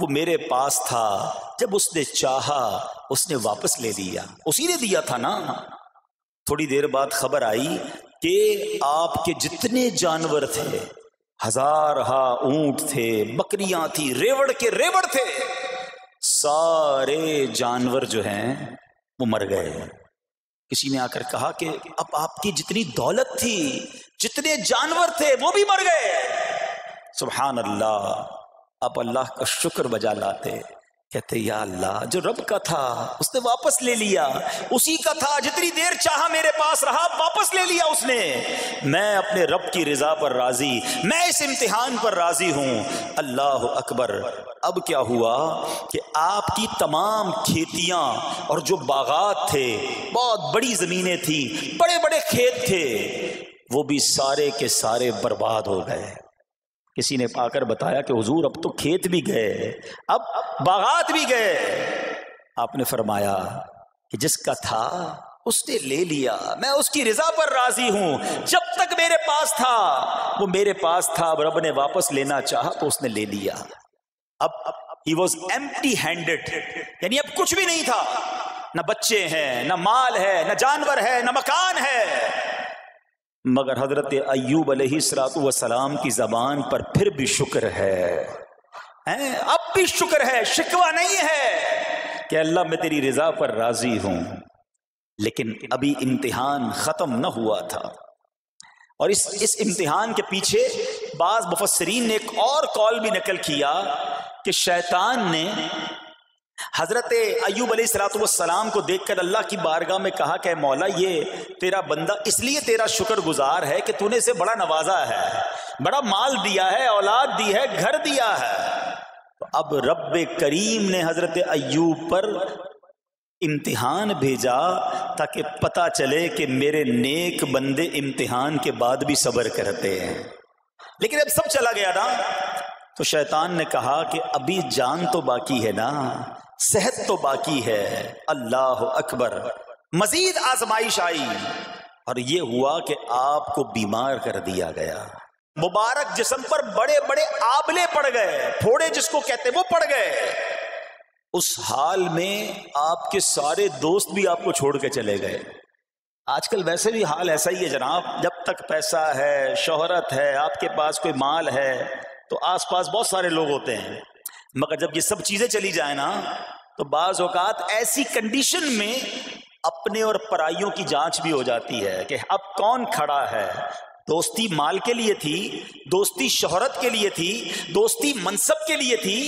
وہ میرے پاس تھا، جب اس نے چاہا اس نے واپس لے لیا، اسی نے دیا تھا نا۔ تھوڑی دیر بعد خبر آئی کہ آپ کے جتنے جانور تھے، ہزارہا اونٹ تھے، بکریاں تھی، ریوڑ کے ریوڑ تھے، سارے جانور جو ہیں وہ مر گئے۔ کسی نے آ کر کہا کہ اب آپ کی جتنی دولت تھی، جتنے جانور تھے، وہ بھی مر گئے۔ سبحان اللہ، اب اللہ کا شکر بجا لاتے، کہتے یا اللہ، جو رب کا تھا اس نے واپس لے لیا، اسی کا تھا، جتنی دیر چاہا میرے پاس رہا، واپس لے لیا اس نے۔ میں اپنے رب کی رضا پر راضی، میں اس امتحان پر راضی ہوں۔ اللہ اکبر۔ اب کیا ہوا کہ آپ کی تمام کھیتیاں اور جو باغات تھے، بہت بڑی زمینیں تھیں، بڑے بڑے کھیت تھے، وہ بھی سارے کے سارے برباد ہو گئے۔ کسی نے آ کر بتایا کہ حضور اب تو کھیت بھی گئے، اب باغات بھی گئے۔ آپ نے فرمایا کہ جس کا تھا اس نے لے لیا، میں اس کی رضا پر راضی ہوں۔ جب تک میرے پاس تھا وہ میرے پاس تھا، اب رب نے واپس لینا چاہا تو اس نے لے لیا۔ اب he was empty handed، یعنی اب کچھ بھی نہیں تھا، نہ بچے ہیں، نہ مال ہے، نہ جانور ہے، نہ مکان ہے۔ مگر حضرت ایوب علیہ السلام کی زبان پر پھر بھی شکر ہے، اب بھی شکر ہے، شکوہ نہیں ہے کہ اللہ میں تیری رضا پر راضی ہوں۔ لیکن ابھی امتحان ختم نہ ہوا تھا، اور اس امتحان کے پیچھے بعض مفسرین نے ایک اور قول بھی نقل کیا کہ شیطان نے حضرت ایوب علیہ السلام کو دیکھ کر اللہ کی بارگاہ میں کہا کہ مولا، یہ تیرا بندہ اس لیے تیرا شکر گزار ہے کہ تو نے اسے بڑا نوازا ہے، بڑا مال دیا ہے، اولاد دی ہے، گھر دیا ہے۔ تو اب رب کریم نے حضرت ایوب پر امتحان بھیجا تاکہ پتہ چلے کہ میرے نیک بندے امتحان کے بعد بھی صبر کرتے ہیں۔ لیکن اب سب چلا گیا نا، تو شیطان نے کہا کہ ابھی جان تو باقی ہے نا، صحت تو باقی ہے۔ اللہ اکبر۔ مزید آزمائش آئی، اور یہ ہوا کہ آپ کو بیمار کر دیا گیا۔ مبارک جسم پر بڑے بڑے آبلے پڑ گئے، پھوڑے جس کو کہتے وہ پڑ گئے۔ اس حال میں آپ کے سارے دوست بھی آپ کو چھوڑ کے چلے گئے۔ آج کل ویسے بھی حال ایسا ہی ہے جناب، جب تک پیسہ ہے، شہرت ہے، آپ کے پاس کوئی مال ہے تو آس پاس بہت سارے لوگ ہوتے ہیں، مگر جب یہ سب چیزیں چلی جائیں نا تو بعض اوقات ایسی کنڈیشن میں اپنے اور پرائیوں کی جانچ بھی ہو جاتی ہے کہ اب کون کھڑا ہے۔ دوستی مال کے لیے تھی، دوستی شہرت کے لیے تھی، دوستی منصب کے لیے تھی،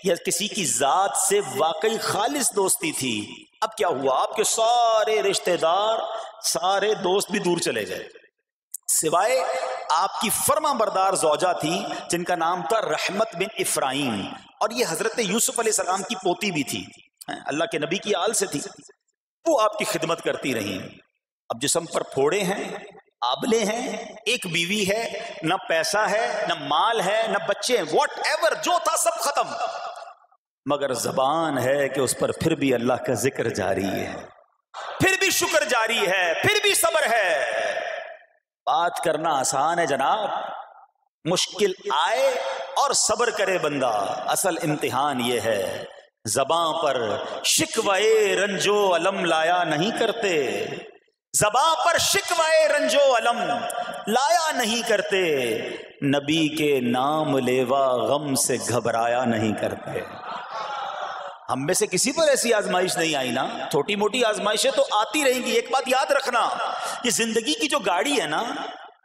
یا کسی کی ذات سے واقعی خالص دوستی تھی؟ اب کیا ہوا، آپ کے سارے رشتہ دار، سارے دوست بھی دور چلے گئے، سوائے آپ کی فرما بردار زوجہ تھی جن کا نام تھا رحمت بن افراہیم، اور یہ حضرت یوسف علیہ السلام کی پوتی بھی تھی، اللہ کے نبی کی آل سے تھی، وہ آپ کی خدمت کرتی رہی۔ اب جسم پر پھوڑے ہیں، آبلے ہیں، ایک بیوی ہے، نہ پیسہ ہے، نہ مال ہے، نہ بچے ہیں، واٹ ایور جو تھا سب ختم، مگر زبان ہے کہ اس پر پھر بھی اللہ کا ذکر جاری ہے، پھر بھی شکر جاری ہے، پھر بھی صبر ہے۔ بات کرنا آسان ہے جناب، مشکل آئے اور صبر کرے بندہ، اصل امتحان یہ ہے۔ زباں پر شکوائے رنجو علم لایا نہیں کرتے، زباں پر شکوائے رنجو علم لایا نہیں کرتے، نبی کے نام لیوا غم سے گھبرایا نہیں کرتے۔ ہم میں سے کسی پر ایسی آزمائش نہیں آئی نا، چھوٹی موٹی آزمائشیں تو آتی رہیں گی۔ ایک بات یاد رکھنا، یہ زندگی کی جو گاڑی ہے نا،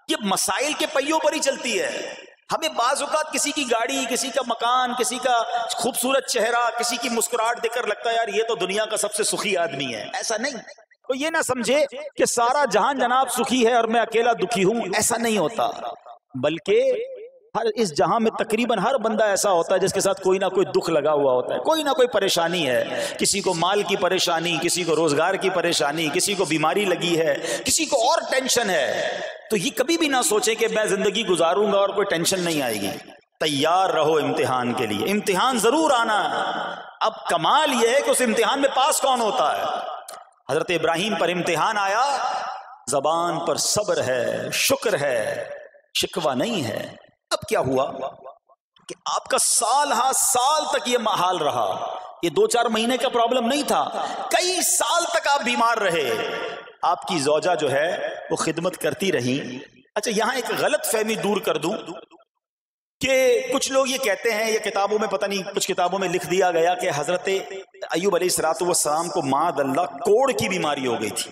یہ مسائل کے پہیوں پر ہی چلتی ہے۔ ہمیں بعض اوقات کسی کی گاڑی، کسی کا مکان، کسی کا خوبصورت چہرہ، کسی کی مسکراہٹ دیکھ کر لگتا ہے یار یہ تو دنیا کا سب سے سخی آدمی ہے۔ ایسا نہیں، تو یہ نہ سمجھے کہ سارا جہان جناب سخی ہے اور میں اکیلا دکھی ہوں، ایسا نہیں ہوتا، بلکہ ہر اس جہاں میں تقریباً ہر بندہ ایسا ہوتا ہے جس کے ساتھ کوئی نہ کوئی دکھ لگا ہوا ہوتا ہے، کوئی نہ کوئی پریشانی ہے، کسی کو مال کی پریشانی، کسی کو روزگار کی پریشانی، کسی کو بیماری لگی ہے، کسی کو اور ٹینشن ہے۔ تو یہ کبھی بھی نہ سوچے کہ میں زندگی گزاروں گا اور کوئی ٹینشن نہیں آئے گی۔ تیار رہو امتحان کے لیے، امتحان ضرور آنا ہے۔ اب کمال یہ ہے کہ اس امتحان میں پاس کون ہوتا ہے۔ حضرت ابراہیم پر امتحان آیا، زبان پر صبر ہے، شکر ہے، شکوہ نہیں ہے۔ اب کیا ہوا، کہ آپ کا سال ہاں سال تک یہ حال رہا. یہ 2-4 مہینے کا پرابلم نہیں تھا، کئی سال تک آپ بیمار رہے. آپ کی زوجہ جو ہے وہ خدمت کرتی رہی. اچھا یہاں ایک غلط فہمی دور کر دوں کہ کچھ لوگ یہ کہتے ہیں، یہ کتابوں میں پتہ نہیں کچھ کتابوں میں لکھ دیا گیا کہ حضرت ایوب علیہ السلام کو معاذ اللہ کوڑ کی بیماری ہو گئی تھی.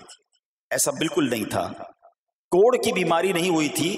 ایسا بالکل نہیں تھا. کوڑ کی بیماری نہیں ہوئی تھی،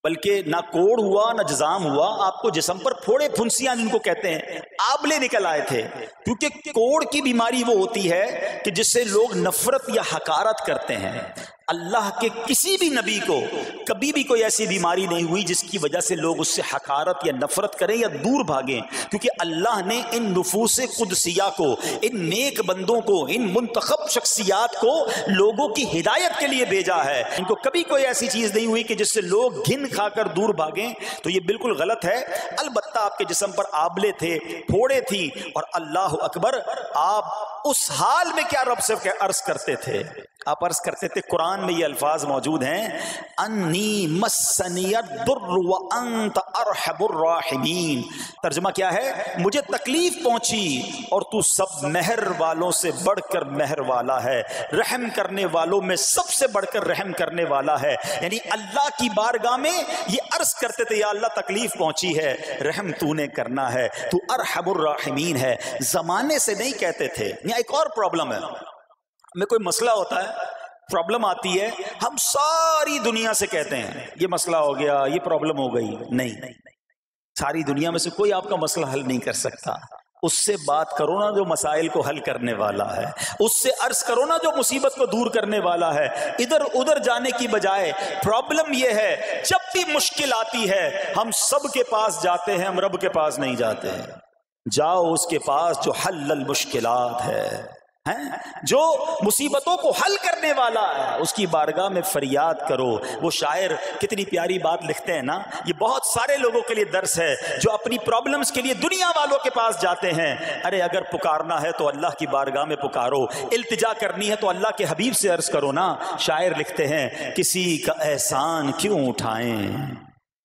بلکہ نہ کوڑ ہوا نہ جزام ہوا. آپ کو جسم پر پھوڑے پھنسیاں جن کو کہتے ہیں آبلے نکل آئے تھے. کیونکہ کوڑ کی بیماری وہ ہوتی ہے کہ جس سے لوگ نفرت یا حقارت کرتے ہیں. اللہ کے کسی بھی نبی کو کبھی بھی کوئی ایسی بیماری نہیں ہوئی جس کی وجہ سے لوگ اس سے حقارت یا نفرت کریں یا دور بھاگیں. کیونکہ اللہ نے ان نفوس قدسیہ کو، ان نیک بندوں کو، ان منتخب شخصیات کو لوگوں کی ہدایت کے لیے بھیجا ہے. ان کو کبھی کوئی ایسی چیز نہیں ہوئی کہ جس سے لوگ گھن کھا کر دور بھاگیں. تو یہ بالکل غلط ہے. البتہ آپ کے جسم پر آبلے تھے، پھوڑے تھی، اور اللہ اکبر آپ اس حال میں کیا رب سے عرض کرتے تھے؟ آپ عرض کرتے تھے، قرآن میں یہ الفاظ موجود ہیں، انی مسنی الضر وانت ارحم الراحمین. ترجمہ کیا ہے؟ مجھے تکلیف پہنچی اور تو سب مہر والوں سے بڑھ کر مہر والا ہے، رحم کرنے والوں میں سب سے بڑھ کر رحم کرنے والا ہے. یعنی اللہ کی بارگاہ میں یہ عرض کرتے تھے، یا اللہ تکلیف پہنچی ہے، رحم تو نے کرنا ہے، تو ارحم الراحمین ہے. زمانے سے نہیں کہتے تھے. یہاں ایک اور پرابلم ہے. میں کوئی مسئلہ ہوتا ہے، پرابلم آتی ہے، ہم ساری دنیا سے کہتے ہیں یہ مسئلہ ہو گیا، یہ پرابلم ہو گئی. نہیں، ساری دنیا میں سے کوئی آپ کا مسئلہ حل نہیں کر سکتا. اس سے بات کرو نا جو مسائل کو حل کرنے والا ہے، اس سے عرض کرو نا جو مصیبت کو دور کرنے والا ہے. ادھر ادھر جانے کی بجائے پرابلم یہ ہے جب بھی مشکل آتی ہے ہم سب کے پاس جاتے ہیں، ہم رب کے پاس نہیں جاتے ہیں. جاؤ اس کے پاس جو حل المشکلات ہے، جو مصیبتوں کو حل کرنے والا ہے، اس کی بارگاہ میں فریاد کرو. وہ شاعر کتنی پیاری بات لکھتے ہیں نا، یہ بہت سارے لوگوں کے لیے درس ہے جو اپنی پرابلمز کے لیے دنیا والوں کے پاس جاتے ہیں. ارے اگر پکارنا ہے تو اللہ کی بارگاہ میں پکارو، التجا کرنی ہے تو اللہ کے حبیب سے عرض کرو نا. شاعر لکھتے ہیں، کسی کا احسان کیوں اٹھائیں،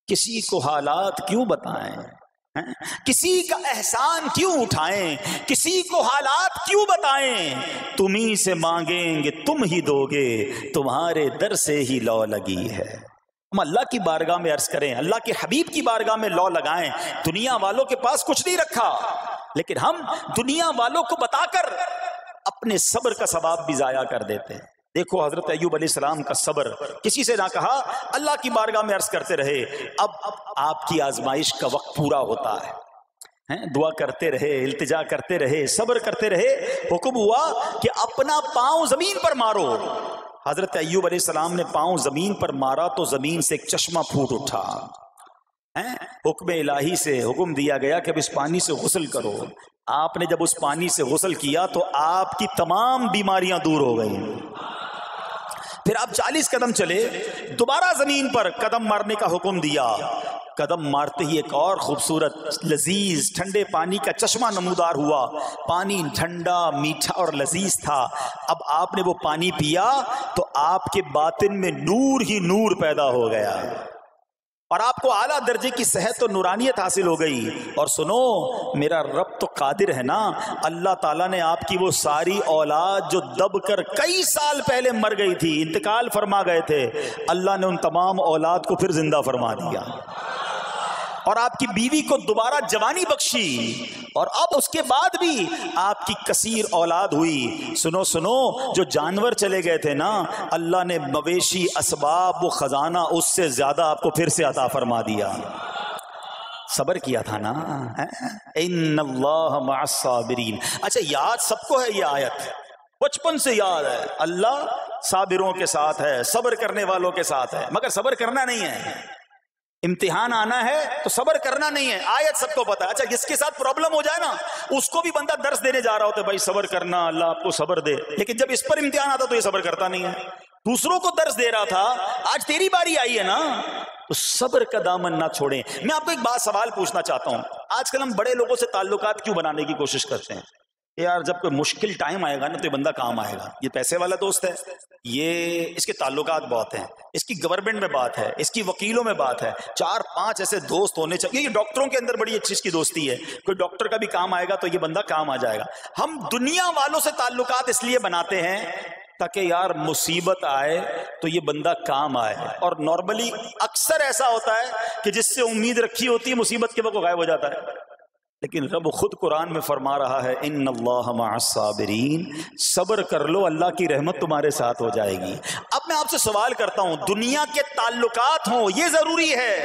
کسی کو حالات کیوں بتائیں، کسی کا احسان کیوں اٹھائیں، کسی کو حالات کیوں بتائیں. تمہیں سے مانگیں گے تم ہی دو گے، تمہارے در سے ہی لو لگی ہے. ہم اللہ کی بارگاہ میں عرض کریں، اللہ کے حبیب کی بارگاہ میں لو لگائیں. دنیا والوں کے پاس کچھ نہیں رکھا، لیکن ہم دنیا والوں کو بتا کر اپنے صبر کا ثواب بھی ضائع کر دیتے ہیں. دیکھو حضرت ایوب علیہ السلام کا صبر، کسی سے نہ کہا، اللہ کی بارگاہ میں عرض کرتے رہے. اب آپ کی آزمائش کا وقت پورا ہوتا ہے، دعا کرتے رہے، التجا کرتے رہے، صبر کرتے رہے. حکم ہوا کہ اپنا پاؤں زمین پر مارو. حضرت ایوب علیہ السلام نے پاؤں زمین پر مارا تو زمین سے ایک چشمہ پھوٹ اٹھا. حکم الہی سے حکم دیا گیا کہ اب اس پانی سے غسل کرو. آپ نے جب اس پانی سے غسل کیا تو آپ کی تمام بیماریاں دور ہو گئیں. پھر آپ 40 قدم چلے، دوبارہ زمین پر قدم مارنے کا حکم دیا. قدم مارتے ہی ایک اور خوبصورت لذیذ ٹھنڈے پانی کا چشمہ نمودار ہوا. پانی ٹھنڈا، میٹھا اور لذیذ تھا. اب آپ نے وہ پانی پیا تو آپ کے باطن میں نور ہی نور پیدا ہو گیا اور آپ کو اعلیٰ درجے کی صحت اور نورانیت حاصل ہو گئی. اور سنو، میرا رب تو قادر ہے نا. اللہ تعالیٰ نے آپ کی وہ ساری اولاد جو دب کر کئی سال پہلے مر گئی تھی، انتقال فرما گئے تھے، اللہ نے ان تمام اولاد کو پھر زندہ فرما دیا اور آپ کی بیوی کو دوبارہ جوانی بخشی، اور اب اس کے بعد بھی آپ کی کثیر اولاد ہوئی. سنو سنو، جو جانور چلے گئے تھے نا، اللہ نے مویشی، اسباب، وہ خزانہ اس سے زیادہ آپ کو پھر سے عطا فرما دیا. صبر کیا تھا نا. ان اللہ مع الصابرین. اچھا یاد سب کو ہے یہ آیت، بچپن سے یاد ہے، اللہ صابروں کے ساتھ ہے، صبر کرنے والوں کے ساتھ ہے. مگر صبر کرنا نہیں ہے، امتحان آنا ہے تو صبر کرنا نہیں ہے. آیت سب کو پتا ہے. اچھا جس کے ساتھ پرابلم ہو جائے نا، اس کو بھی بندہ درس دینے جا رہا ہوتا ہے، بھائی صبر کرنا، اللہ آپ کو صبر دے. لیکن جب اس پر امتحان آتا تو یہ صبر کرتا نہیں ہے. دوسروں کو درس دے رہا تھا، آج تیری باری آئی ہے نا، تو صبر کا دامن نہ چھوڑیں. میں آپ کو ایک بات سوال پوچھنا چاہتا ہوں. آج کل ہم بڑے لوگوں سے تعلقات کیوں بنانے کی کوشش کرتے ہیں؟ یار جب کوئی مشکل ٹائم آئے گا نا تو یہ بندہ کام آئے گا. یہ پیسے والا دوست ہے, یہ اس کے تعلقات بہت ہیں, اس کی گورنمنٹ میں بات ہے, اس کی وکیلوں میں بات ہے, 4-5 ایسے دوست ہونے چاہیے. یہ ڈاکٹروں کے اندر بڑی اچھی اس کی دوستی ہے, کوئی ڈاکٹر کا بھی کام آئے گا تو یہ بندہ کام آ جائے گا. ہم دنیا والوں سے تعلقات اس لیے بناتے ہیں تاکہ یار مصیبت آئے تو یہ بندہ کام آئے. اور نارملی اکثر ایسا ہوتا ہے کہ جس سے امید رکھی ہوتی ہے مصیبت کے وقت غائب ہو جاتا ہے. لیکن رب خود قرآن میں فرما رہا ہے ان اللہ مع الصابرین, صبر کر لو اللہ کی رحمت تمہارے ساتھ ہو جائے گی. اب میں آپ سے سوال کرتا ہوں, دنیا کے تعلقات ہوں یہ ضروری ہے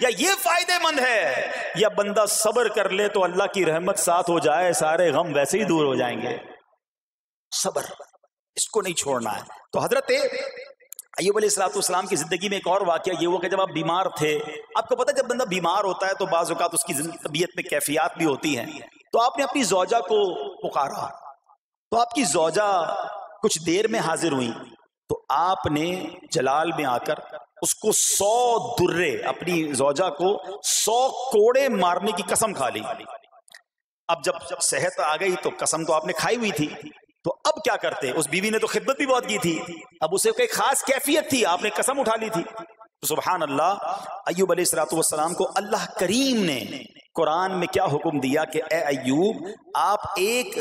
یا یہ فائدہ مند ہے, یا بندہ صبر کر لے تو اللہ کی رحمت ساتھ ہو جائے, سارے غم ویسے ہی دور ہو جائیں گے. صبر اس کو نہیں چھوڑنا ہے. تو حضرت ایوب علیہ السلام کی زندگی میں ایک اور واقعہ یہ ہوا کہ جب آپ بیمار تھے, آپ کو پتہ جب بندہ بیمار ہوتا ہے تو بعض اوقات اس کی طبیعت میں کیفیات بھی ہوتی ہیں, تو آپ نے اپنی زوجہ کو پکارا, تو آپ کی زوجہ کچھ دیر میں حاضر ہوئی, تو آپ نے جلال میں آ کر اس کو 100 درے, اپنی زوجہ کو 100 کوڑے مارنے کی قسم کھا لی. اب جب صحت آ گئی تو قسم تو آپ نے کھائی ہوئی تھی, تو اب کیا کرتے؟ اس بیوی نے تو خدمت بھی بہت کی تھی, اب اسے کوئی خاص کیفیت تھی, آپ نے قسم اٹھا لی تھی. تو سبحان اللہ, ایوب علیہ السلام کو اللہ کریم نے قرآن میں کیا حکم دیا کہ اے ایوب آپ ایک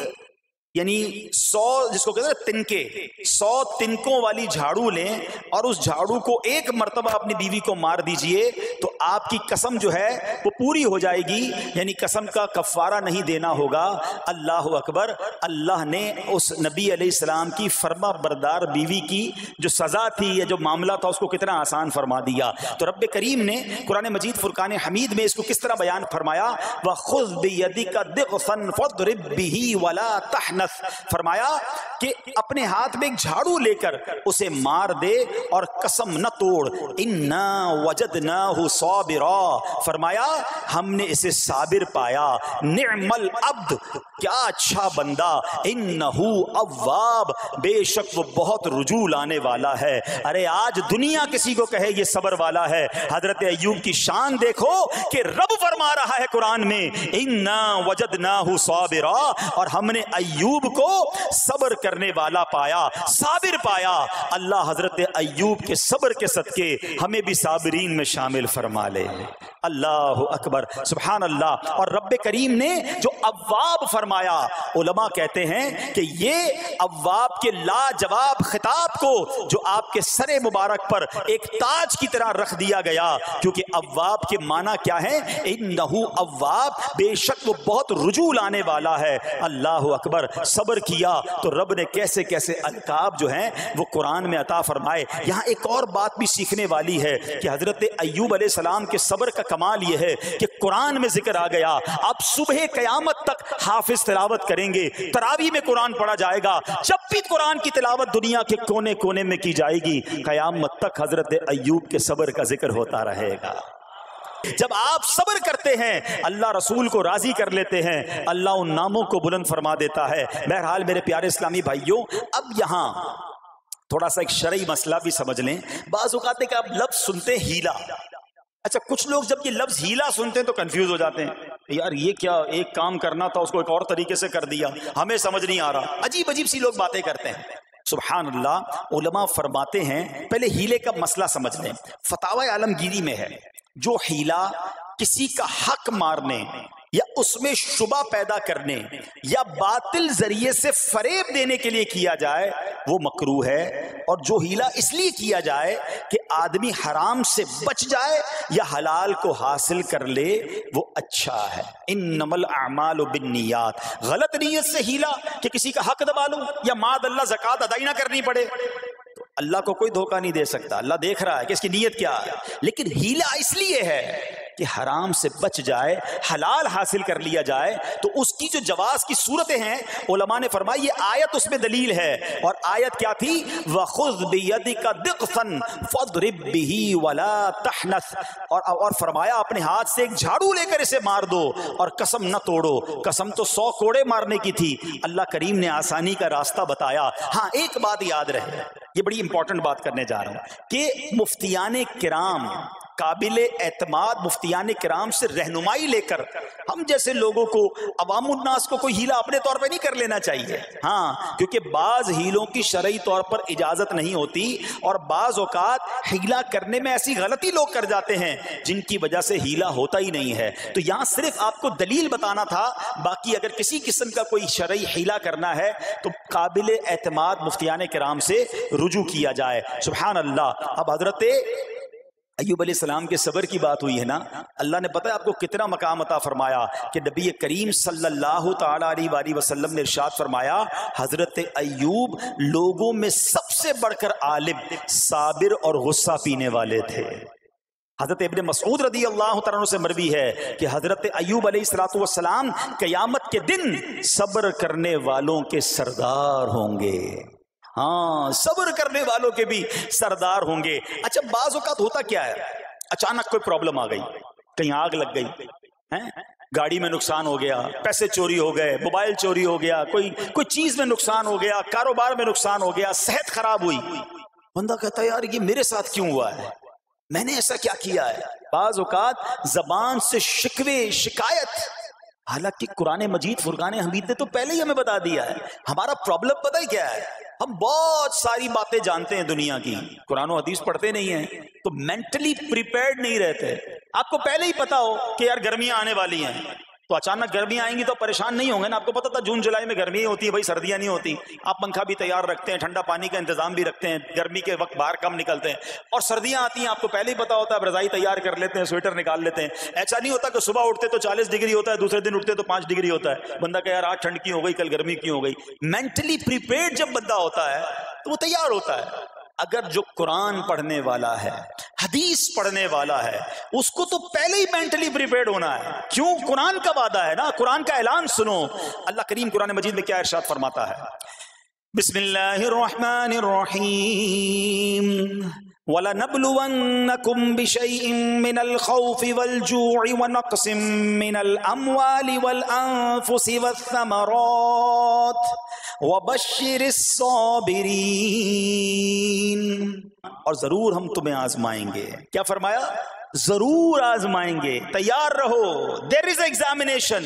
یعنی 100 جس کو کہتے ہیں تنکے, 100 تنکوں والی جھاڑو لیں اور اس جھاڑو کو ایک مرتبہ اپنی بیوی کو مار دیجئے تو آپ کی قسم جو ہے وہ پوری ہو جائے گی, یعنی قسم کا کفارہ نہیں دینا ہوگا. اللہ اکبر. اللہ نے اس نبی علیہ السلام کی فرما بردار بیوی کی جو سزا تھی یا جو معاملہ تھا اس کو کتنا آسان فرما دیا. تو رب کریم نے قرآن مجید فرقان حمید میں اس کو کس طرح بیان فرمایا, وَخُذْ بِيَدِكَ ضِغْثًا فَاضْرِب بِهِ وَلَا تَحْنَثْ, فرمایا کہ اپنے ہاتھ میں ایک جھاڑو لے کر اسے مار دے اور قسم نہ توڑ. اِنَّا وَجَدْنَاهُ صَابِرًا, فرمایا ہم نے اسے صابر پایا. نعم العبد, کیا اچھا بندہ. اِنَّهُ اواب, بے شک وہ بہت رجوع لانے والا ہے. ارے آج دنیا کسی کو کہے یہ صبر والا ہے, حضرت ایوب کی شان دیکھو کہ رب فرما رہا ہے قرآن میں اِنَّا وَجَدْنَاهُ صَابِرًا, اور ہم نے ایوب کو صبر کرنے والا پایا, صابر پایا. اللہ حضرت ایوب کے صبر کے صدقے ہمیں بھی صابرین میں شامل فرما لے. اللہ اکبر, سبحان اللہ. اور رب کریم نے جو اواب فرمایا, علماء کہتے ہیں کہ یہ اواب کے لاجواب خطاب کو جو آپ کے سر مبارک پر ایک تاج کی طرح رکھ دیا گیا, کیونکہ اواب کے معنی کیا ہے, انہو اواب, بے شک وہ بہت رجوع لانے والا ہے. اللہ اکبر. صبر کیا تو رب نے کیسے کیسے القاب جو ہیں وہ قرآن میں عطا فرمائے. یہاں ایک اور بات بھی سیکھنے والی ہے کہ حضرت ایوب علیہ السلام کے صبر کا کمال یہ ہے کہ قرآن میں ذکر آ گیا, آپ صبح قیامت تک حافظ تلاوت کریں گے, تراویح میں قرآن پڑھا جائے گا, جب بھی قرآن کی تلاوت دنیا کے کونے کونے میں کی جائے گی, قیامت تک حضرت ایوب کے صبر کا ذکر ہوتا رہے گا. جب آپ صبر کرتے ہیں اللہ رسول کو راضی کر لیتے ہیں, اللہ ان ناموں کو بلند فرما دیتا ہے. بہرحال میرے پیارے اسلامی بھائیوں, اب یہاں تھوڑا سا ایک شرعی مسئلہ بھی سمجھ لیں. بعض اوقات ہے کہ آپ لفظ سنتے ہیں ہیلا, اچھا کچھ لوگ جب یہ لفظ ہیلا سنتے ہیں تو کنفیوز ہو جاتے ہیں, یار یہ کیا, ایک کام کرنا تھا اس کو ایک اور طریقے سے کر دیا, ہمیں سمجھ نہیں آ رہا. عجیب عجیب سی لوگ باتیں کرتے ہیں. سبحان اللہ. علماء فرماتے ہیں پہلے ہیلے کا مسئلہ سمجھ لیں. فتاوی عالمگیری میں ہے جو ہیلا کسی کا حق مارنے یا اس میں شبہ پیدا کرنے یا باطل ذریعے سے فریب دینے کے لیے کیا جائے وہ مکروہ ہے, اور جو ہیلا اس لیے کیا جائے کہ آدمی حرام سے بچ جائے یا حلال کو حاصل کر لے وہ اچھا ہے. انما الاعمال بالنیات, غلط نیت سے ہیلا کہ کسی کا حق دبا لوں یا معاذ اللہ زکوٰۃ ادائی نہ کرنی پڑے, تو اللہ کو کوئی دھوکہ نہیں دے سکتا, اللہ دیکھ رہا ہے کہ اس کی نیت کیا ہے. لیکن ہیلا اس لیے ہے کہ حرام سے بچ جائے, حلال حاصل کر لیا جائے. تو اس کی جو جواز کی صورتیں ہیں علماء نے فرمایا یہ آیت اس میں دلیل ہے, اور آیت کیا تھی, وَخُذْ بِيَدِكَ ضِغْثًا فَاضْرِب بِهِ وَلَا تَحْنَثْ, اور فرمایا اپنے ہاتھ سے ایک جھاڑو لے کر اسے مار دو اور قسم نہ توڑو. قسم تو 100 کوڑے مارنے کی تھی, اللہ کریم نے آسانی کا راستہ بتایا. ہاں ایک بات یاد رہے, یہ بڑی امپورٹنٹ بات کرنے جا رہا ہوں کہ مفتیان کرام قابل اعتماد مفتیان کرام سے رہنمائی لے کر ہم جیسے لوگوں کو، عوام الناس کو کوئی ہیلا اپنے طور پہ نہیں کر لینا چاہیے. ہاں، کیونکہ بعض ہیلوں کی شرعی طور پر اجازت نہیں ہوتی، اور بعض اوقات ہیلا کرنے میں ایسی غلطی لوگ کر جاتے ہیں جن کی وجہ سے ہیلا ہوتا ہی نہیں ہے. تو یہاں صرف آپ کو دلیل بتانا تھا، باقی اگر کسی قسم کا کوئی شرعی ہیلا کرنا ہے تو قابل اعتماد مفتیان کرام سے رجوع کیا جائے. سبحان اللہ. اب حضرت ایوب علیہ السلام کے صبر کی بات ہوئی ہے نا، اللہ نے پتہ ہے آپ کو کتنا مقام عطا فرمایا کہ نبی کریم صلی اللہ تعالی علیہ وآلہ وسلم نے ارشاد فرمایا حضرت ایوب لوگوں میں سب سے بڑھ کر عالم، صابر اور غصہ پینے والے تھے. حضرت ابن مسعود رضی اللہ تعالیٰ عنہ سے مروی ہے کہ حضرت ایوب علیہ السلام قیامت کے دن صبر کرنے والوں کے سردار ہوں گے. ہاں، صبر کرنے والوں کے بھی سردار ہوں گے. اچھا، بعض اوقات ہوتا کیا ہے، اچانک کوئی پرابلم آ گئی، کہیں آگ لگ گئی، گاڑی میں نقصان ہو گیا، پیسے چوری ہو گئے، موبائل چوری ہو گیا، کوئی چیز میں نقصان ہو گیا، کاروبار میں نقصان ہو گیا، صحت خراب ہوئی. بندہ کہتا ہے یار یہ میرے ساتھ کیوں ہوا ہے، میں نے ایسا کیا کیا ہے. بعض اوقات زبان سے شکوے، شکایت، حالانکہ قرآن مجید فرقان حمید نے تو پہلے ہی ہمیں بتا دیا ہے. ہمارا پرابلم پتہ ہی کیا ہے، ہم بہت ساری باتیں جانتے ہیں دنیا کی، قرآن و حدیث پڑھتے نہیں ہیں، تو مینٹلی پریپیئرڈ نہیں رہتے. آپ کو پہلے ہی پتا ہو کہ یار گرمیاں آنے والی ہیں، تو اچانک گرمیاں آئیں گی تو پریشان نہیں ہوں گے نا. آپ کو پتا تھا جون جولائی میں گرمیاں ہوتی ہیں بھائی، سردیاں نہیں ہوتی. آپ پنکھا بھی تیار رکھتے ہیں، ٹھنڈا پانی کا انتظام بھی رکھتے ہیں، گرمی کے وقت باہر کم نکلتے ہیں. اور سردیاں آتی ہیں آپ کو پہلے ہی پتا ہوتا ہے، اب رضائی تیار کر لیتے ہیں، سویٹر نکال لیتے ہیں. ایسا نہیں ہوتا کہ صبح اٹھتے تو 40 ڈگری ہوتا ہے، دوسرے دن اٹھتے تو 5 ڈگری ہوتا ہے. بندہ کہ یار آج ٹھنڈ کی ہو گئی، کل گرمی کی ہو گئی. مینٹلی پریپیئرڈ جب بندہ ہوتا ہے تو وہ تیار ہوتا ہے. اگر جو قرآن پڑھنے والا ہے، حدیث پڑھنے والا ہے، اس کو تو پہلے ہی مینٹلی پریپیئرڈ ہونا ہے. کیوں؟ قرآن کا وعدہ ہے نا، قرآن کا اعلان سنو. اللہ کریم قرآن مجید میں کیا ارشاد فرماتا ہے؟ بسم اللہ الرحمن الرحیم وَلَنَبْلُوَنَّكُمْ بِشَيْءٍ مِّنَ الْخَوْفِ وَالْجُوعِ وَنَقْصٍ مِّنَ الْأَمْوَالِ وَالْأَنفُسِ وَالثَّمَرَاتِ وَبَشِّرِ الصَّابِرِينَ. اور ضرور ہم تمہیں آزمائیں گے. کیا فرمایا؟ ضرور آزمائیں گے، تیار رہو. there is examination.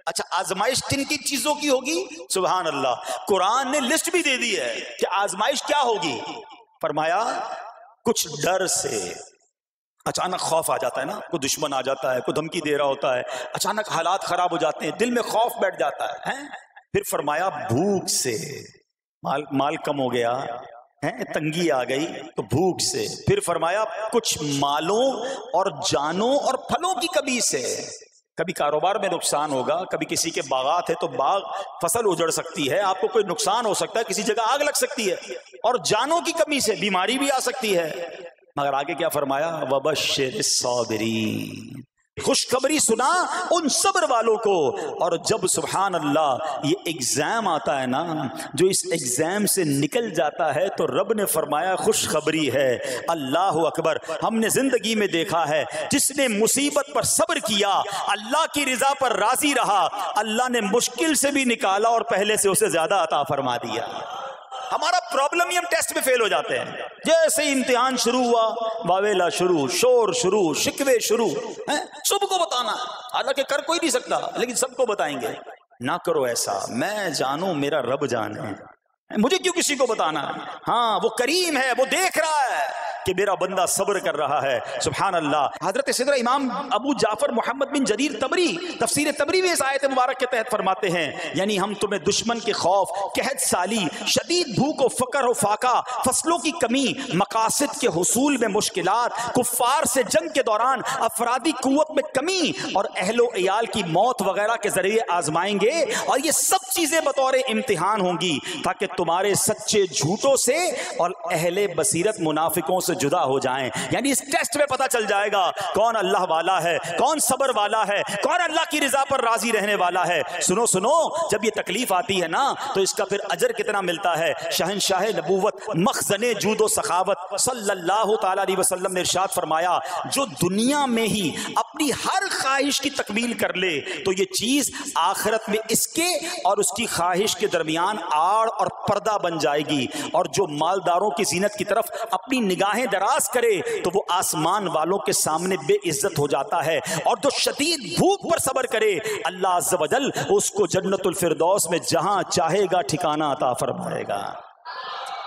اچھا، آزمائش کن کی چیزوں کی ہوگی؟ سبحان اللہ. قرآن نے لسٹ بھی دے دی ہے کہ آزمائش کیا ہوگی. فرمایا کچھ ڈر سے، اچانک خوف آ جاتا ہے نا، کوئی دشمن آ جاتا ہے، کوئی دھمکی دے رہا ہوتا ہے، اچانک حالات خراب ہو جاتے ہیں، دل میں خوف بیٹھ جاتا ہے. پھر فرمایا بھوک سے، مال کم ہو گیا، تنگی آ گئی تو بھوک سے. پھر فرمایا کچھ مالوں اور جانوں اور پھلوں کی کمی سے. کبھی کاروبار میں نقصان ہوگا، کبھی کسی کے باغات ہے تو باغ فصل اجڑ سکتی ہے، آپ کو کوئی نقصان ہو سکتا ہے، کسی جگہ آگ لگ سکتی ہے، اور جانوں کی کمی سے بیماری بھی آ سکتی ہے. مگر آگے کیا فرمایا؟ وَبَشِّرِ الصَّابِرِينَ. خوشخبری سنا ان صبر والوں کو. اور جب سبحان اللہ یہ ایگزام آتا ہے نا، جو اس ایگزام سے نکل جاتا ہے تو رب نے فرمایا خوشخبری ہے. اللہ اکبر. ہم نے زندگی میں دیکھا ہے جس نے مصیبت پر صبر کیا، اللہ کی رضا پر راضی رہا، اللہ نے مشکل سے بھی نکالا اور پہلے سے اسے زیادہ عطا فرما دیا. ہمارا پرابلم ہی ہم ٹیسٹ میں فیل ہو جاتے ہیں. جیسے ہی امتحان شروع ہوا، واویلا شروع، شور شروع، شکوے شروع. سب کو بتانا، حالانکہ کر کوئی نہیں سکتا لیکن سب کو بتائیں گے. نہ کرو ایسا، میں جانوں میرا رب جانے، مجھے کیوں کسی کو بتانا. ہاں، وہ کریم ہے، وہ دیکھ رہا ہے کہ میرا بندہ صبر کر رہا ہے. سبحان اللہ. حضرت سیدنا امام ابو جعفر محمد بن جریر طبری تفسیر طبری میں اس آیت مبارک کے تحت فرماتے ہیں، یعنی ہم تمہیں دشمن کے خوف، قحط سالی، شدید بھوک و فقر و فاقہ، فصلوں کی کمی، مقاصد کے حصول میں مشکلات، کفار سے جنگ کے دوران افرادی قوت میں کمی اور اہل و عیال کی موت وغیرہ کے ذریعے آزمائیں گے. اور یہ سب چیزیں بطور امتحان ہوں گی تاکہ تمہارے سچے جھوٹوں سے اور اہل بصیرت منافقوں سے جدا ہو جائیں. یعنی اس ٹیسٹ میں پتا چل جائے گا کون اللہ والا ہے، کون صبر والا ہے، کون اللہ کی رضا پر راضی رہنے والا ہے. سنو سنو، جب یہ تکلیف آتی ہے نا تو اس کا پھر اجر کتنا ملتا ہے. شہنشاہ نبوت، مخزن جود و سخاوت صلی اللہ تعالی علیہ وسلم نے ارشاد فرمایا، جو دنیا میں ہی اپنے اپنی ہر خواہش کی تکمیل کر لے تو یہ چیز آخرت میں اس کے اور اس کی خواہش کے درمیان آڑ اور پردہ بن جائے گی. اور جو مالداروں کی زینت کی طرف اپنی نگاہیں دراز کرے تو وہ آسمان والوں کے سامنے بے عزت ہو جاتا ہے. اور جو شدید بھوک پر صبر کرے اللہ عز و جل اس کو جنت الفردوس میں جہاں چاہے گا ٹھکانہ عطا فرمائے گا.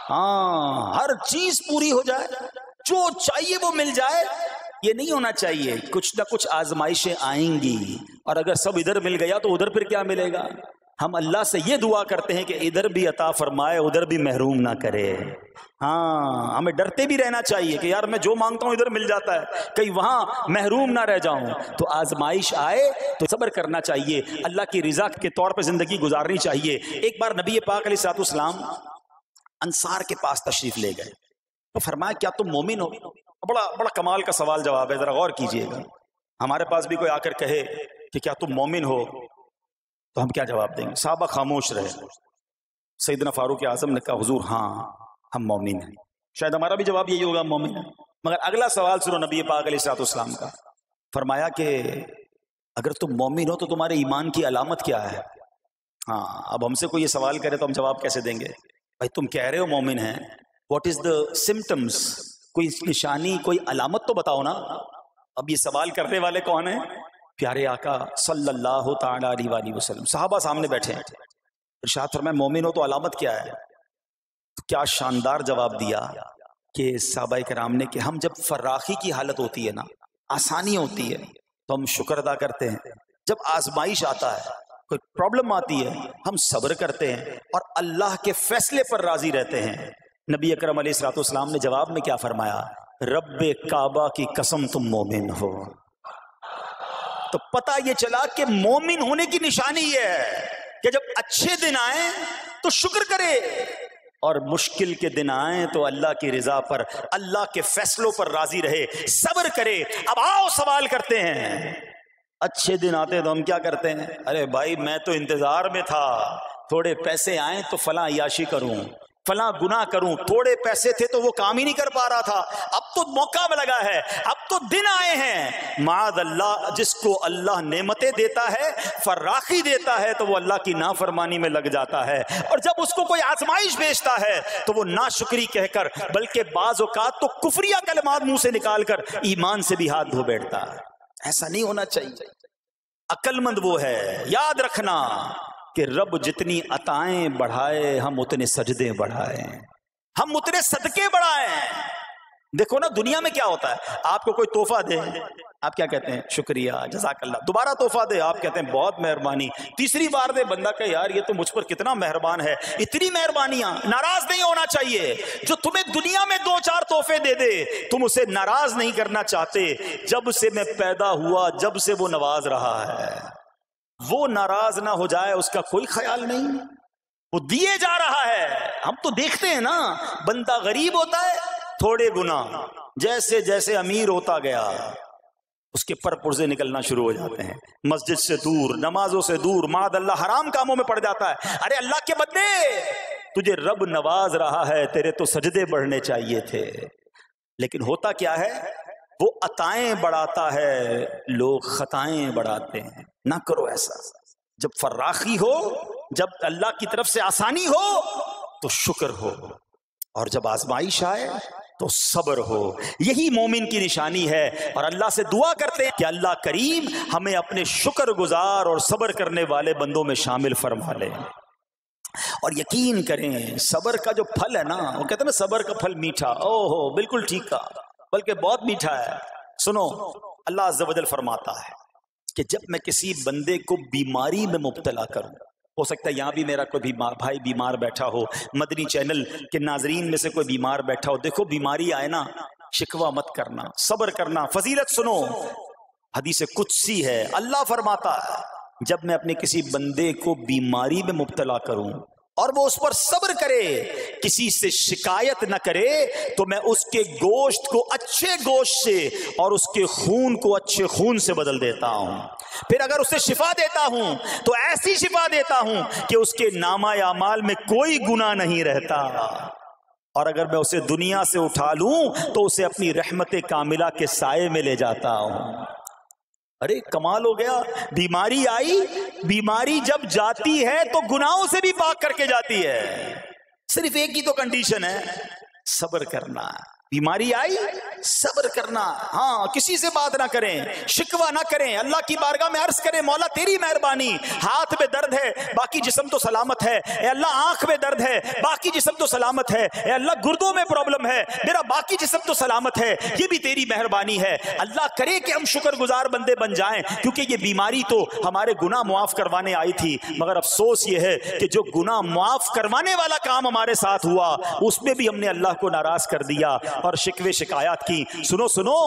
ہاں، ہر چیز پوری ہو جائے، جو چاہیے وہ مل جائے. یہ نہیں ہونا چاہیے. کچھ نہ کچھ آزمائشیں آئیں گی، اور اگر سب ادھر مل گیا تو ادھر پھر کیا ملے گا؟ ہم اللہ سے یہ دعا کرتے ہیں کہ ادھر بھی عطا فرمائے، ادھر بھی محروم نہ کرے. ہاں، ہمیں ڈرتے بھی رہنا چاہیے کہ یار میں جو مانگتا ہوں ادھر مل جاتا ہے، کہیں وہاں محروم نہ رہ جاؤں. تو آزمائش آئے تو صبر کرنا چاہیے، اللہ کی رضا کے طور پہ زندگی گزارنی چاہیے. ایک بار نبی پاک علیہ الصلوۃ والسلام انصار کے پاس تشریف لے گئے تو فرمایا کیا تم مومن ہو؟ بڑا کمال کا سوال جواب ہے، ذرا غور کیجئے گا. ہمارے پاس بھی کوئی آ کر کہے کہ کیا تم مومن ہو تو ہم کیا جواب دیں گے؟ صحابہ خاموش رہے. سیدنا فاروق اعظم نے کہا حضور ہاں ہم مومن ہیں. شاید ہمارا بھی جواب یہی ہوگا ہم مومن ہیں. مگر اگلا سوال سنو نبی پاک علیہ الصلوۃ والسلام کا. فرمایا کہ اگر تم مومن ہو تو تمہارے ایمان کی علامت کیا ہے؟ ہاں، اب ہم سے کوئی یہ سوال کرے تو ہم جواب کیسے دیں گے؟ بھائی تم کہہ رہے ہو مومن ہیں، واٹ از دا سمٹمز؟ کوئی نشانی، کوئی علامت تو بتاؤ نا. اب یہ سوال کرنے والے کون ہیں؟ پیارے آقا صلی اللہ تعالی علیہ وآلہ وسلم. صحابہ سامنے بیٹھے ہیں. ارشاد فرمایا مومن ہو تو علامت کیا ہے؟ کیا شاندار جواب دیا کہ صحابہ کرام نے کہ ہم جب فراخی کی حالت ہوتی ہے نا، آسانی ہوتی ہے تو ہم شکر ادا کرتے ہیں. جب آزمائش آتا ہے، کوئی پرابلم آتی ہے، ہم صبر کرتے ہیں اور اللہ کے فیصلے پر راضی رہتے ہیں. نبی اکرم علیہ الصلوۃ والسلام نے جواب میں کیا فرمایا؟ رب کعبہ کی قسم تم مومن ہو. تو پتہ یہ چلا کہ مومن ہونے کی نشانی یہ ہے کہ جب اچھے دن آئیں تو شکر کرے، اور مشکل کے دن آئیں تو اللہ کی رضا پر، اللہ کے فیصلوں پر راضی رہے، صبر کرے. اب آؤ سوال کرتے ہیں. اچھے دن آتے تو ہم کیا کرتے ہیں؟ ارے بھائی میں تو انتظار میں تھا، تھوڑے پیسے آئیں تو فلاں عیاشی کروں، فلاں گناہ کروں. تھوڑے پیسے تھے تو وہ کام ہی نہیں کر پا رہا تھا، اب تو موقع لگا ہے، اب تو دن آئے ہیں. معاذ اللہ، جس کو اللہ نعمتیں دیتا ہے، فراخی دیتا ہے، تو وہ اللہ کی نافرمانی میں لگ جاتا ہے. اور جب اس کو کوئی آزمائش بھیجتا ہے تو وہ ناشکری کہہ کر، بلکہ بعض اوقات تو کفریہ کلمات منہ سے نکال کر ایمان سے بھی ہاتھ دھو بیٹھتا ہے. ایسا نہیں ہونا چاہیے. عقل مند وہ ہے، یاد رکھنا کہ رب جتنی عطائیں بڑھائے ہم اتنے سجدے بڑھائیں، ہم اتنے صدقے بڑھائیں. دیکھو نا دنیا میں کیا ہوتا ہے، آپ کو کوئی تحفہ دے آپ کیا کہتے ہیں؟ شکریہ، جزاک اللہ. دوبارہ تحفہ دے آپ کہتے ہیں بہت مہربانی. تیسری بار دے بندہ کہ یار یہ تو مجھ پر کتنا مہربان ہے. اتنی مہربانیاں. ناراض نہیں ہونا چاہیے. جو تمہیں دنیا میں 2-4 تحفے دے دے تم اسے ناراض نہیں کرنا چاہتے. جب سے میں پیدا ہوا جب سے وہ نواز رہا ہے، وہ ناراض نہ ہو جائے اس کا کوئی خیال نہیں. وہ دیے جا رہا ہے. ہم تو دیکھتے ہیں نا، بندہ غریب ہوتا ہے تھوڑے گناہ، جیسے جیسے امیر ہوتا گیا اس کے پر پرزے نکلنا شروع ہو جاتے ہیں، مسجد سے دور، نمازوں سے دور، معاذ اللہ حرام کاموں میں پڑ جاتا ہے. ارے اللہ کے بندے، تجھے رب نواز رہا ہے، تیرے تو سجدے بڑھنے چاہیے تھے. لیکن ہوتا کیا ہے، وہ عطائیں بڑھاتا ہے، لوگ خطائیں بڑھاتے ہیں. نہ کرو ایسا. جب فراخی ہو، جب اللہ کی طرف سے آسانی ہو تو شکر ہو، اور جب آزمائش آئے تو صبر ہو. یہی مومن کی نشانی ہے. اور اللہ سے دعا کرتے ہیں کہ اللہ کریم ہمیں اپنے شکر گزار اور صبر کرنے والے بندوں میں شامل فرما لے. اور یقین کریں صبر کا جو پھل ہے نا، وہ کہتے ہیں نا صبر کا پھل میٹھا. او ہو، بالکل ٹھیک کہا، بلکہ بہت میٹھا ہے. سنو، اللہ عز و جل فرماتا ہے کہ جب میں کسی بندے کو بیماری میں مبتلا کروں، ہو سکتا ہے یہاں بھی میرا کوئی بھائی بیمار بیٹھا ہو، مدنی چینل کے ناظرین میں سے کوئی بیمار بیٹھا ہو. دیکھو بیماری آئے نا، شکوہ مت کرنا، صبر کرنا. فضیلت سنو، حدیث قدسی ہے، اللہ فرماتا ہے جب میں اپنے کسی بندے کو بیماری میں مبتلا کروں اور وہ اس پر صبر کرے، کسی سے شکایت نہ کرے، تو میں اس کے گوشت کو اچھے گوشت سے اور اس کے خون کو اچھے خون سے بدل دیتا ہوں. پھر اگر اسے شفا دیتا ہوں تو ایسی شفا دیتا ہوں کہ اس کے نامہ اعمال میں کوئی گناہ نہیں رہتا. اور اگر میں اسے دنیا سے اٹھا لوں تو اسے اپنی رحمت کاملہ کے سائے میں لے جاتا ہوں. ارے کمال ہو گیا، بیماری آئی، بیماری جب جاتی ہے تو گناہوں سے بھی پاک کر کے جاتی ہے، صرف ایک ہی تو کنڈیشن ہے، صبر کرنا۔ بیماری آئی صبر کرنا، ہاں کسی سے بات نہ کریں، شکوہ نہ کریں، اللہ کی بارگاہ میں عرض کریں مولا تیری مہربانی، ہاتھ میں درد ہے باقی جسم تو سلامت ہے، اے اللہ آنکھ میں درد ہے باقی جسم تو سلامت ہے، اے اللہ گردوں میں پرابلم ہے میرا باقی جسم تو سلامت ہے، یہ بھی تیری مہربانی ہے۔ اللہ کرے کہ ہم شکر گزار بندے بن جائیں، کیونکہ یہ بیماری تو ہمارے گناہ معاف کروانے آئی تھی، مگر افسوس یہ ہے کہ جو گناہ معاف کروانے والا کام ہمارے ساتھ ہوا اس میں بھی ہم نے اللہ کو ناراض کر دیا اور شکوے شکایات کی۔ سنو سنو،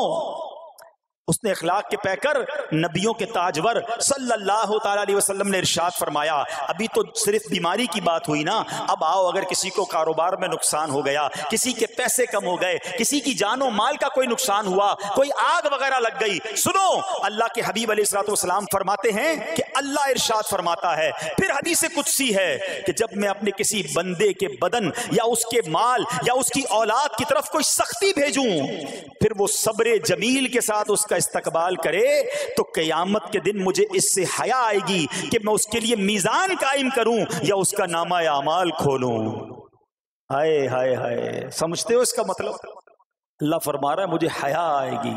اس نے اخلاق کے پیکر نبیوں کے تاجور صلی اللہ تعالی علیہ وسلم نے ارشاد فرمایا، ابھی تو صرف بیماری کی بات ہوئی نا، اب آؤ اگر کسی کو کاروبار میں نقصان ہو گیا، کسی کے پیسے کم ہو گئے، کسی کی جان و مال کا کوئی نقصان ہوا، کوئی آگ وغیرہ لگ گئی، سنو اللہ کے حبیب علیہ الصلوۃ والسلام فرماتے ہیں کہ اللہ ارشاد فرماتا ہے، پھر حدیث قدسی ہے کہ جب میں اپنے کسی بندے کے بدن یا اس کے مال یا اس کی اولاد کی طرف کوئی سختی بھیجوں، پھر وہ صبر جمیل کے ساتھ اس کا استقبال کرے تو قیامت کے دن مجھے اس سے حیا آئے گی کہ میں اس کے لیے میزان قائم کروں یا اس کا نامہ اعمال کھولوں۔ ہائے ہائے ہائے، سمجھتے ہو اس کا مطلب؟ اللہ فرما رہا ہے مجھے حیا آئے گی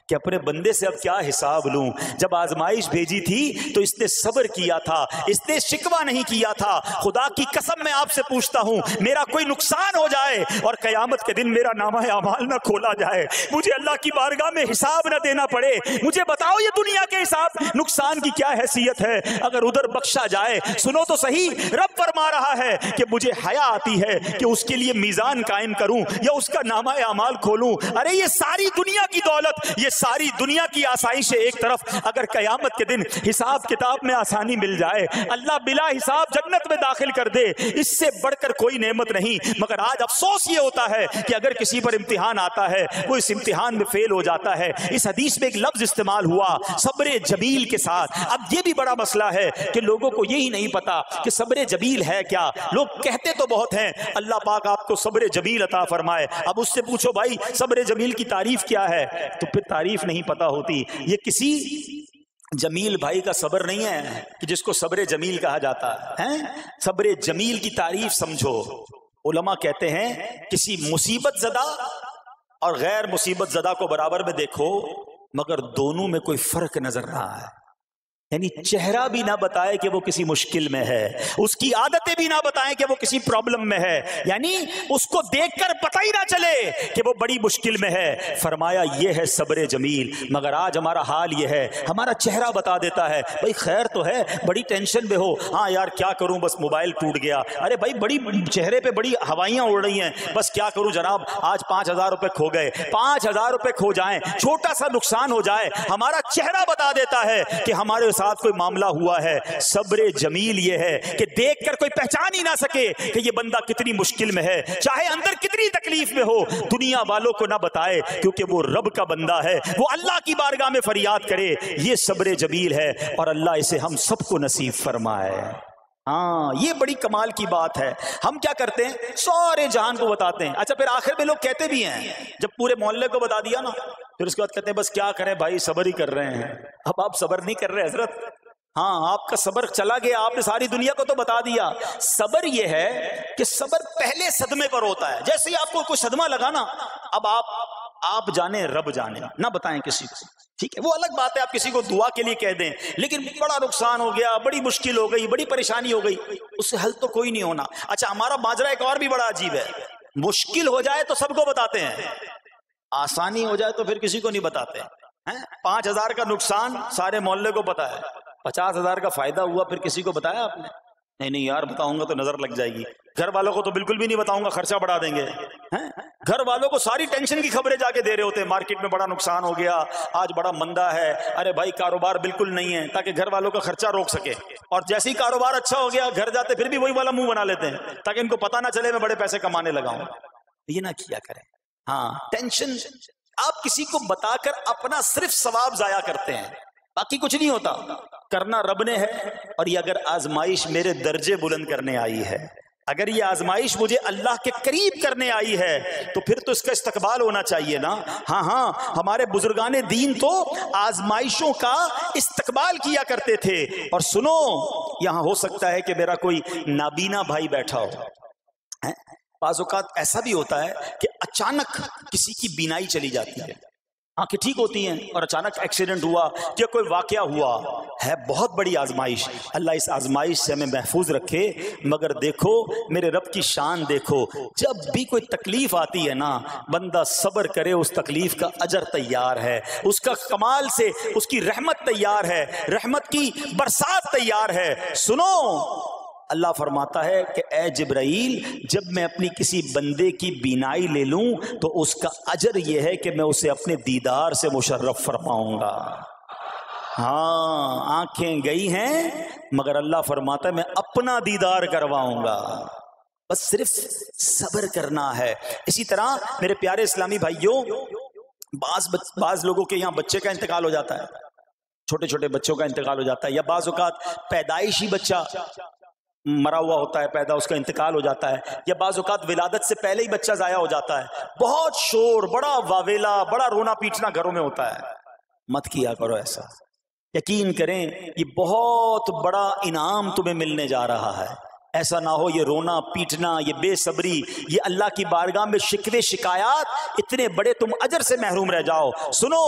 کہ اپنے بندے سے اب کیا حساب لوں۔ جب آزمائش بھیجی تھی تو اس نے صبر کیا تھا، اس نے شکوہ نہیں کیا تھا۔ خدا کی قسم میں آپ سے پوچھتا ہوں، میرا کوئی نقصان ہو جائے اور قیامت کے دن میرا نامہ اعمال نہ کھولا جائے، مجھے اللہ کی بارگاہ میں حساب نہ دینا پڑے، مجھے بتاؤ یہ دنیا کے حساب نقصان کی کیا حیثیت ہے اگر ادھر بخشا جائے۔ سنو تو صحیح، رب فرما رہا ہے کہ مجھے حیا آتی ہے کہ اس کے لیے میزان قائم کروں یا اس کا نامہ اعمال کھولوں۔ ارے یہ ساری دنیا کی دولت، یہ ساری دنیا کی آسائش ایک طرف، اگر قیامت کے دن حساب کتاب میں آسانی مل جائے، اللہ بلا حساب جنت میں داخل کر دے، اس سے بڑھ کر کوئی نعمت نہیں۔ مگر آج افسوس یہ ہوتا ہے کہ اگر کسی پر امتحان آتا ہے وہ اس امتحان میں فیل ہو جاتا ہے۔ اس حدیث میں ایک لفظ استعمال ہوا صبر جمیل کے ساتھ۔ اب یہ بھی بڑا مسئلہ ہے کہ لوگوں کو یہی نہیں پتا کہ صبر جمیل ہے کیا۔ لوگ کہتے تو بہت ہیں اللہ پاک آپ کو صبر جمیل عطا فرمائے، اب اس سے پوچھو بھائی صبر جمیل کی تعریف کیا ہے تو پھر تعریف نہیں پتا ہوتی۔ یہ کسی جمیل بھائی کا صبر نہیں ہے کہ جس کو صبر جمیل کہا جاتا ہے۔ صبر جمیل کی تعریف سمجھو۔ علماء کہتے ہیں کسی مصیبت زدہ اور غیر مصیبت زدہ کو برابر میں دیکھو مگر دونوں میں کوئی فرق نظر نہ آئے، یعنی چہرہ بھی نہ بتائے کہ وہ کسی مشکل میں ہے، اس کی عادتیں بھی نہ بتائیں کہ وہ کسی پرابلم میں ہے، یعنی اس کو دیکھ کر پتہ ہی نہ چلے کہ وہ بڑی مشکل میں ہے۔ فرمایا یہ ہے صبر جمیل۔ مگر آج ہمارا حال یہ ہے، ہمارا چہرہ بتا دیتا ہے بھائی خیر تو ہے، بڑی ٹینشن میں ہو، ہاں یار کیا کروں بس موبائل ٹوٹ گیا، ارے بھائی بڑی چہرے پہ بڑی ہوائیاں اڑ رہی ہیں، بس کیا کروں جناب آج 5,000 روپے کھو گئے۔ 5,000 روپے کھو جائیں، چھوٹا سا نقصان ہو جائے، ہمارا چہرہ بتا دیتا ہے کہ ہمارے ساتھ کوئی معاملہ ہوا ہے۔ صبر جمیل یہ ہے کہ دیکھ کر کوئی پہچان ہی نہ سکے کہ یہ بندہ کتنی مشکل میں ہے، چاہے اندر کتنی تکلیف میں ہو، دنیا والوں کو نہ بتائے کیونکہ وہ رب کا بندہ ہے، وہ اللہ کی بارگاہ میں فریاد کرے۔ یہ صبر جمیل ہے اور اللہ اسے ہم سب کو نصیب فرمائے۔ ہاں یہ بڑی کمال کی بات ہے۔ ہم کیا کرتے ہیں سارے جہان کو بتاتے ہیں، اچھا پھر آخر میں لوگ کہتے بھی ہیں جب پورے محلے کو بتا دیا نا پھر اس کے بعد کہتے ہیں بس کیا کریں بھائی صبر ہی کر رہے ہیں۔ اب آپ صبر نہیں کر رہے حضرت، ہاں آپ کا صبر چلا گیا، آپ نے ساری دنیا کو تو بتا دیا۔ صبر یہ ہے کہ صبر پہلے صدمے پر ہوتا ہے، جیسے ہی آپ کو کوئی صدمہ لگا نا اب آپ جانے رب جانے، نہ بتائیں کسی کو، ٹھیک ہے وہ الگ بات ہے آپ کسی کو دعا کے لیے کہہ دیں، لیکن بڑا نقصان ہو گیا، بڑی مشکل ہو گئی، بڑی پریشانی ہو گئی، اس سے حل تو کوئی نہیں ہونا۔ اچھا ہمارا ماجرا ایک اور بھی بڑا عجیب ہے، مشکل ہو جائے تو سب کو بتاتے ہیں، آسانی ہو جائے تو پھر کسی کو نہیں بتاتے ہیں۔ 5,000 کا نقصان سارے محلے کو پتا ہے، 50,000 کا فائدہ ہوا پھر کسی کو بتایا آپ نے؟ نہیں یار بتاؤں گا تو نظر لگ جائے گی، گھر والوں کو تو بالکل بھی نہیں بتاؤں گا خرچہ بڑھا دیں گے۔ گھر والوں کو ساری ٹینشن کی خبریں جا کے دے رہے ہوتے ہیں، مارکیٹ میں بڑا نقصان ہو گیا، آج بڑا مندہ ہے، ارے بھائی کاروبار بالکل نہیں ہے، تاکہ گھر والوں کا خرچہ روک سکے، اور جیسے ہی کاروبار اچھا ہو گیا گھر جاتے پھر بھی وہی والا منہ بنا لیتے ہیں تاکہ ان کو پتہ نہ چلے میں بڑے پیسے کمانے لگا ہوں۔ یہ نہ کیا کریں، ہاں ٹینشن آپ کسی کو بتا کر اپنا صرف ثواب ضائع کرتے ہیں، باقی کچھ نہیں ہوتا، کرنا رب نے ہے، اور یہ اگر آزمائش میرے درجے بلند کرنے آئی ہے اگر یہ آزمائش مجھے اللہ کے قریب کرنے آئی ہے تو پھر تو اس کا استقبال ہونا چاہیے نا. ہاں ہمارے بزرگان دین تو آزمائشوں کا استقبال کیا کرتے تھے. اور سنو، یہاں ہو سکتا ہے کہ میرا کوئی نابینا بھائی بیٹھا ہو. بعض اوقات ایسا بھی ہوتا ہے کہ اچانک کسی کی بینائی چلی جاتی ہے، آنکھیں ٹھیک ہوتی ہیں اور اچانک ایکسیڈنٹ ہوا یا کوئی واقعہ ہوا ہے. بہت بڑی آزمائش. اللہ اس آزمائش سے ہمیں محفوظ رکھے. مگر دیکھو میرے رب کی شان دیکھو، جب بھی کوئی تکلیف آتی ہے نا، بندہ صبر کرے، اس تکلیف کا اجر تیار ہے، اس کا کمال سے اس کی رحمت تیار ہے، رحمت کی برسات تیار ہے. سنو، اللہ فرماتا ہے کہ اے جبرائیل، جب میں اپنی کسی بندے کی بینائی لے لوں تو اس کا اجر یہ ہے کہ میں اسے اپنے دیدار سے مشرف فرماؤں گا. ہاں، آنکھیں گئی ہیں مگر اللہ فرماتا ہے میں اپنا دیدار کرواؤں گا. بس صرف صبر کرنا ہے. اسی طرح میرے پیارے اسلامی بھائیوں، بعض لوگوں کے یہاں بچے کا انتقال ہو جاتا ہے، چھوٹے چھوٹے بچوں کا انتقال ہو جاتا ہے، یا بعض اوقات پیدائشی بچہ مرا ہوا ہوتا ہے، پیدا اس کا انتقال ہو جاتا ہے، یا بعض اوقات ولادت سے پہلے ہی بچہ ضائع ہو جاتا ہے. بہت شور، بڑا واویلا، بڑا رونا پیٹنا گھروں میں ہوتا ہے. مت کیا کرو ایسا. یقین کریں یہ بہت بڑا انعام تمہیں ملنے جا رہا ہے. ایسا نہ ہو یہ رونا پیٹنا، یہ بے صبری، یہ اللہ کی بارگاہ میں شکوے شکایات، اتنے بڑے تم اجر سے محروم رہ جاؤ. سنو،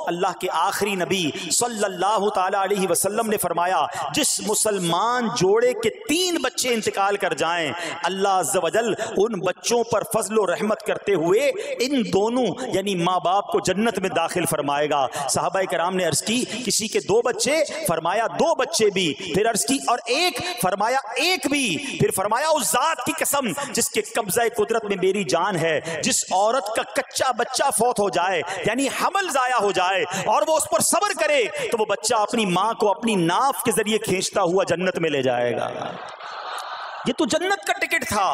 اللہ کے آخری نبی صلی اللہ تعالی علیہ وسلم نے فرمایا، جس مسلمان جوڑے کے 3 بچے انتقال کر جائیں، اللہ عز و جل ان بچوں پر فضل و رحمت کرتے ہوئے ان دونوں یعنی ماں باپ کو جنت میں داخل فرمائے گا. صحابہ کرام نے عرض کی کسی کے 2 بچے، فرمایا 2 بچے بھی. پھر عرض کی اور 1، فرمایا 1 بھی. پھر فرمایا اس ذات کی قسم جس کے قبضہ قدرت میں میری جان ہے، جس عورت کا کچا بچہ فوت ہو جائے یعنی حمل ضائع ہو جائے اور وہ اس پر صبر کرے تو وہ بچہ اپنی ماں کو اپنی ناف کے ذریعے کھینچتا ہوا جنت میں لے جائے گا. یہ تو جنت کا ٹکٹ تھا.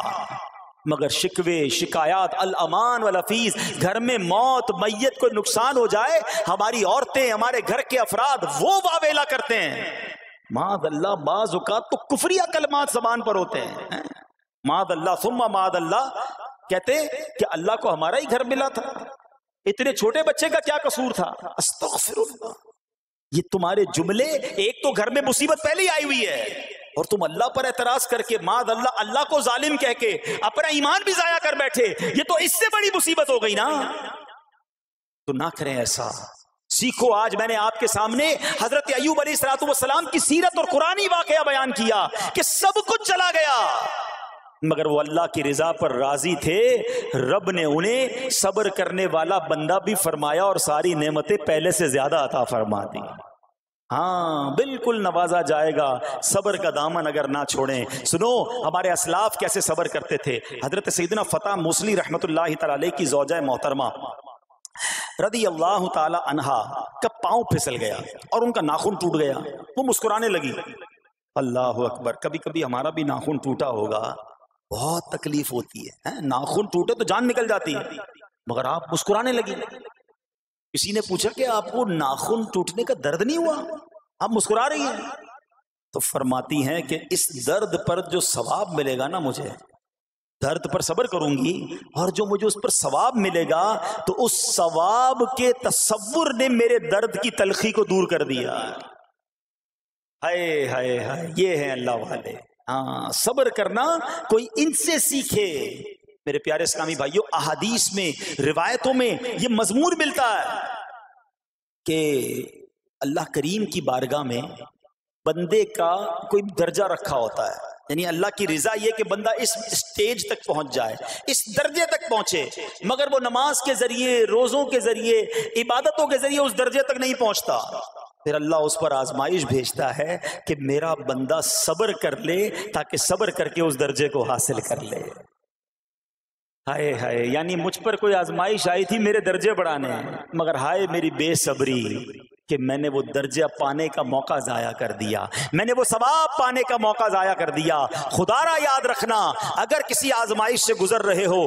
مگر شکوے شکایات، الامان والافیز، گھر میں موت، میت کو نقصان ہو جائے، ہماری عورتیں، ہمارے گھر کے افراد وہ واویلا کرتے ہیں. معاذ اللہ، بعض اوقات تو کفریہ کلمات زبان پر ہوتے ہیں. معاذ اللہ ثم معاذ اللہ، کہتے کہ اللہ کو ہمارا ہی گھر ملا تھا، اتنے چھوٹے بچے کا کیا قصور تھا. استغفر اللہ. یہ تمہارے جملے، ایک تو گھر میں مصیبت پہلے ہی آئی ہوئی ہے اور تم اللہ پر اعتراض کر کے معاذ اللہ، اللہ کو ظالم کہہ کے اپنا ایمان بھی ضائع کر بیٹھے. یہ تو اس سے بڑی مصیبت ہو گئی نا. تو نہ کریں ایسا. سیکھو. آج میں نے آپ کے سامنے حضرت ایوب علیہ السلام کی سیرت اور قرآنی واقعہ بیان کیا کہ سب کچھ چلا گیا مگر وہ اللہ کی رضا پر راضی تھے. رب نے انہیں صبر کرنے والا بندہ بھی فرمایا اور ساری نعمتیں پہلے سے زیادہ عطا فرما دی. ہاں بالکل نوازا جائے گا. صبر کا دامن اگر نہ چھوڑیں. سنو ہمارے اسلاف کیسے صبر کرتے تھے. حضرت سیدنا فتح موصلی رحمت اللہ تعالی علیہ کی زوجہ محترمہ رضی اللہ تعالی عنہا کا پاؤں پھسل گیا اور ان کا ناخن ٹوٹ گیا. وہ مسکرانے لگی. اللہ اکبر. کبھی کبھی ہمارا بھی ناخن ٹوٹا ہوگا، بہت تکلیف ہوتی ہے. ناخن ٹوٹے تو جان نکل جاتی ہے مگر آپ مسکرانے لگی. کسی نے پوچھا کہ آپ کو ناخن ٹوٹنے کا درد نہیں ہوا، آپ مسکرا رہی ہیں؟ تو فرماتی ہیں کہ اس درد پر جو ثواب ملے گا نا، مجھے درد پر صبر کروں گی اور جو مجھے اس پر ثواب ملے گا تو اس ثواب کے تصور نے میرے درد کی تلخی کو دور کر دیا. ہائے ہائے ہائے، یہ ہیں اللہ والے. ہاں صبر کرنا کوئی ان سے سیکھے. میرے پیارے اسلامی بھائیوں، احادیث میں، روایتوں میں یہ مضمون ملتا ہے کہ اللہ کریم کی بارگاہ میں بندے کا کوئی درجہ رکھا ہوتا ہے. یعنی اللہ کی رضا یہ کہ بندہ اس سٹیج تک پہنچ جائے، اس درجے تک پہنچے، مگر وہ نماز کے ذریعے، روزوں کے ذریعے، عبادتوں کے ذریعے اس درجے تک نہیں پہنچتا. پھر اللہ اس پر آزمائش بھیجتا ہے کہ میرا بندہ صبر کر لے تاکہ صبر کر کے اس درجے کو حاصل کر لے. ہائے ہائے، یعنی مجھ پر کوئی آزمائش آئی تھی میرے درجے بڑھانے، مگر ہائے میری بے صبری کہ میں نے وہ درجہ پانے کا موقع ضائع کر دیا، میں نے وہ ثواب پانے کا موقع ضائع کر دیا. خدا را یاد رکھنا، اگر کسی آزمائش سے گزر رہے ہو